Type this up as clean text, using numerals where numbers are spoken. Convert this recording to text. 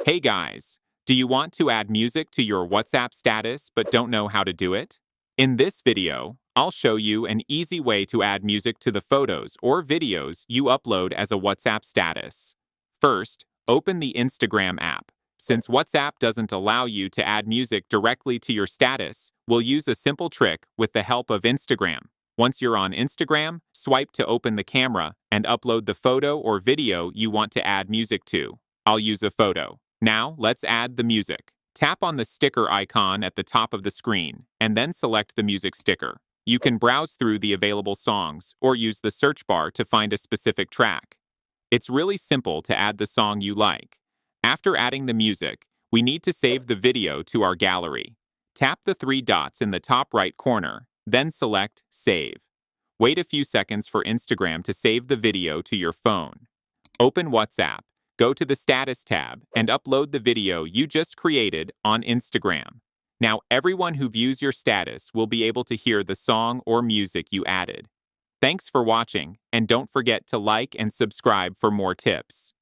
Hey guys, do you want to add music to your WhatsApp status but don't know how to do it? In this video, I'll show you an easy way to add music to the photos or videos you upload as a WhatsApp status. First, open the Instagram app. Since WhatsApp doesn't allow you to add music directly to your status, we'll use a simple trick with the help of Instagram. Once you're on Instagram, swipe to open the camera and upload the photo or video you want to add music to. I'll use a photo. Now, let's add the music. Tap on the sticker icon at the top of the screen, and then select the music sticker. You can browse through the available songs or use the search bar to find a specific track. It's really simple to add the song you like. After adding the music, we need to save the video to our gallery. Tap the three dots in the top right corner, then select Save. Wait a few seconds for Instagram to save the video to your phone. Open WhatsApp. Go to the Status tab and upload the video you just created on Instagram. Now, everyone who views your status will be able to hear the song or music you added. Thanks for watching, and don't forget to like and subscribe for more tips.